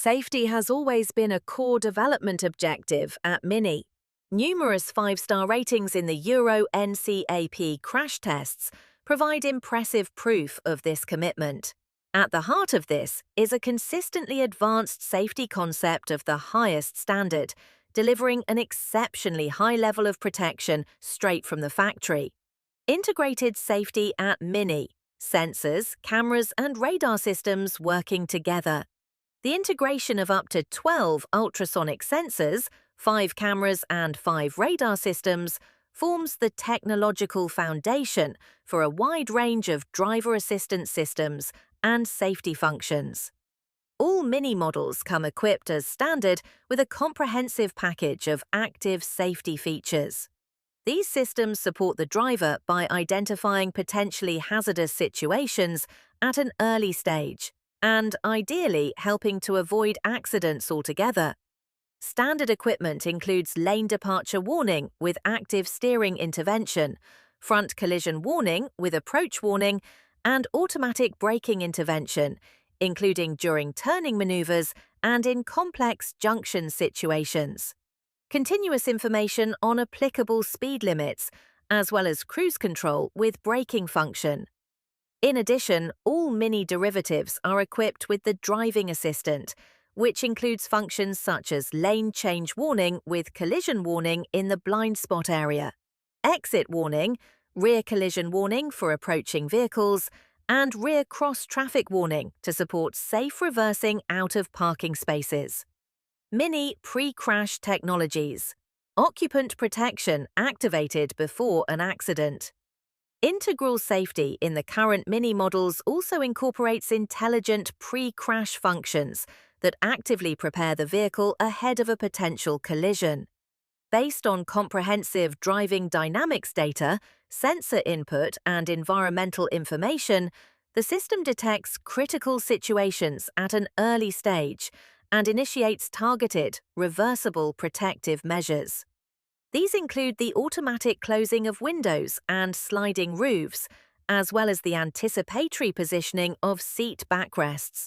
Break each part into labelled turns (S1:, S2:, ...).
S1: Safety has always been a core development objective at Mini. Numerous five-star ratings in the Euro NCAP crash tests provide impressive proof of this commitment. At the heart of this is a consistently advanced safety concept of the highest standard, delivering an exceptionally high level of protection straight from the factory. Integrated safety at Mini, sensors, cameras, and radar systems working together. The integration of up to 12 ultrasonic sensors, 5 cameras, and 5 radar systems forms the technological foundation for a wide range of driver assistance systems and safety functions. All Mini models come equipped as standard with a comprehensive package of active safety features. These systems support the driver by identifying potentially hazardous situations at an early stage, and ideally helping to avoid accidents altogether. Standard equipment includes lane departure warning with active steering intervention, front collision warning with approach warning, and automatic braking intervention, including during turning maneuvers and in complex junction situations. Continuous information on applicable speed limits, as well as cruise control with braking function. In addition, all Mini derivatives are equipped with the driving assistant, which includes functions such as lane change warning with collision warning in the blind spot area, exit warning, rear collision warning for approaching vehicles, and rear cross traffic warning to support safe reversing out of parking spaces. Mini pre-crash technologies. Occupant protection activated before an accident. Integral safety in the current Mini models also incorporates intelligent pre-crash functions that actively prepare the vehicle ahead of a potential collision. Based on comprehensive driving dynamics data, sensor input, and environmental information, the system detects critical situations at an early stage and initiates targeted, reversible protective measures. These include the automatic closing of windows and sliding roofs, as well as the anticipatory positioning of seat backrests.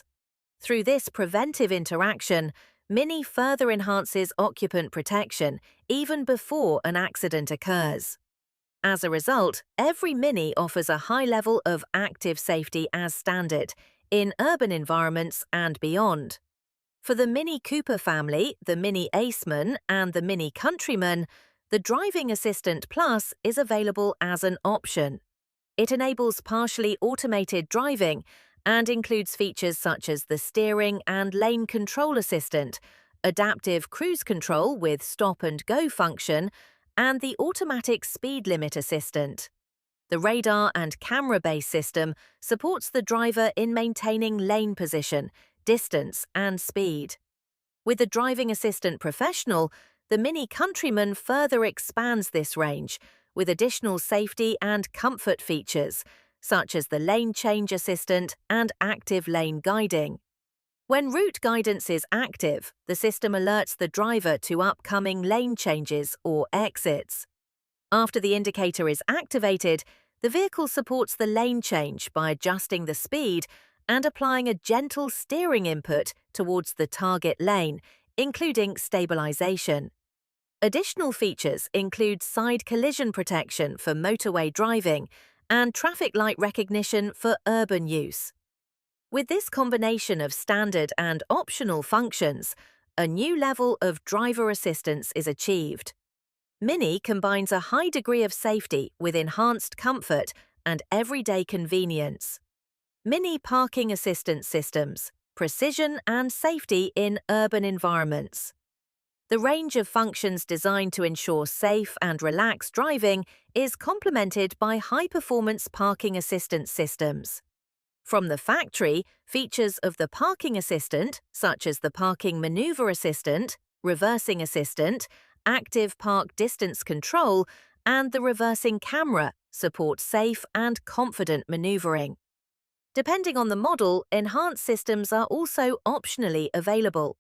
S1: Through this preventive interaction, Mini further enhances occupant protection even before an accident occurs. As a result, every Mini offers a high level of active safety as standard in urban environments and beyond. For the Mini Cooper family, the Mini Aceman, and the Mini Countryman, the Driving Assistant Plus is available as an option. It enables partially automated driving and includes features such as the steering and lane control assistant, adaptive cruise control with stop and go function, and the automatic speed limit assistant. The radar and camera-based system supports the driver in maintaining lane position, distance, and speed. With the Driving Assistant Professional, the Mini Countryman further expands this range with additional safety and comfort features, such as the lane change assistant and active lane guiding. When route guidance is active, the system alerts the driver to upcoming lane changes or exits. After the indicator is activated, the vehicle supports the lane change by adjusting the speed and applying a gentle steering input towards the target lane, including stabilization. Additional features include side collision protection for motorway driving and traffic light recognition for urban use. With this combination of standard and optional functions, a new level of driver assistance is achieved. Mini combines a high degree of safety with enhanced comfort and everyday convenience. Mini parking assistance systems, precision and safety in urban environments. The range of functions designed to ensure safe and relaxed driving is complemented by high-performance parking assistance systems. From the factory, features of the parking assistant, such as the parking maneuver assistant, reversing assistant, active park distance control, and the reversing camera, support safe and confident maneuvering. Depending on the model, enhanced systems are also optionally available.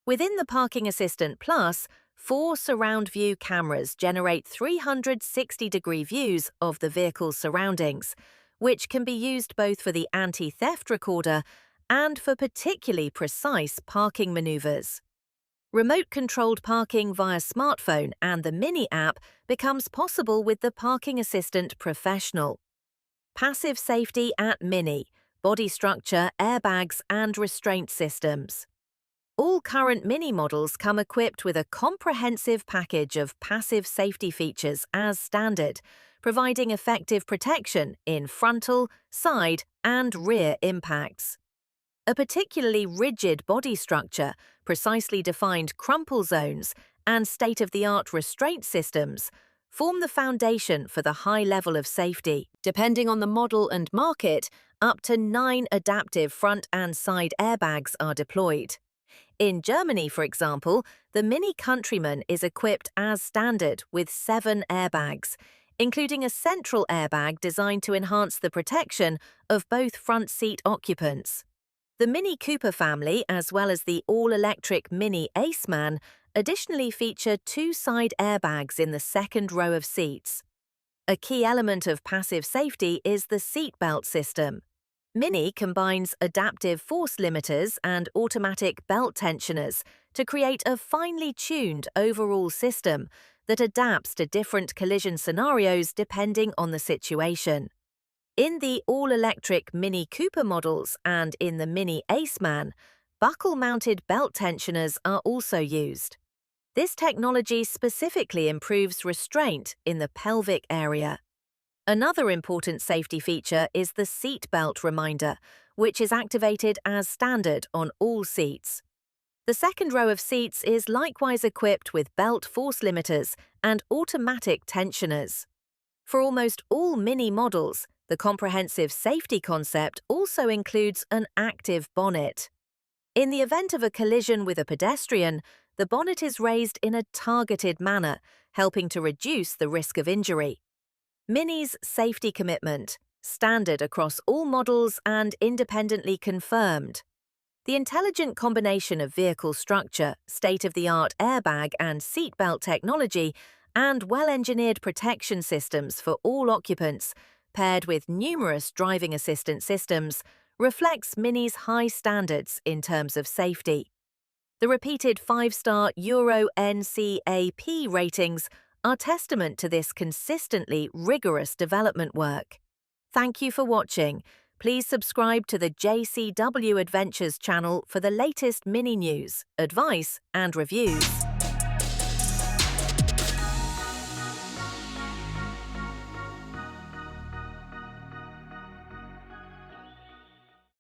S1: Within the Parking Assistant Plus, 4 surround view cameras generate 360-degree views of the vehicle's surroundings, which can be used both for the anti-theft recorder and for particularly precise parking maneuvers. Remote-controlled parking via smartphone and the Mini app becomes possible with the Parking Assistant Professional. Passive safety at Mini, body structure, airbags and restraint systems. All current Mini models come equipped with a comprehensive package of passive safety features as standard, providing effective protection in frontal, side and rear impacts. A particularly rigid body structure, precisely defined crumple zones, and state-of-the-art restraint systems form the foundation for the high level of safety. Depending on the model and market, up to 9 adaptive front and side airbags are deployed. In Germany, for example, the Mini Countryman is equipped as standard with 7 airbags, including a central airbag designed to enhance the protection of both front seat occupants. The Mini Cooper family, as well as the all-electric Mini Aceman, additionally feature 2 side airbags in the second row of seats. A key element of passive safety is the seatbelt system. Mini combines adaptive force limiters and automatic belt tensioners to create a finely tuned overall system that adapts to different collision scenarios depending on the situation. In the all-electric Mini Cooper models and in the Mini Aceman, buckle-mounted belt tensioners are also used. This technology specifically improves restraint in the pelvic area. Another important safety feature is the seat belt reminder, which is activated as standard on all seats. The second row of seats is likewise equipped with belt force limiters and automatic tensioners. For almost all Mini models, the comprehensive safety concept also includes an active bonnet. In the event of a collision with a pedestrian, the bonnet is raised in a targeted manner, helping to reduce the risk of injury. Mini's safety commitment, standard across all models and independently confirmed. The intelligent combination of vehicle structure, state-of-the-art airbag and seatbelt technology, and well-engineered protection systems for all occupants, paired with numerous driving assistance systems, reflects Mini's high standards in terms of safety. The repeated 5-star Euro NCAP ratings are testament to this consistently rigorous development work. Thank you for watching. Please subscribe to the JCW Adventures channel for the latest Mini news, advice, and reviews.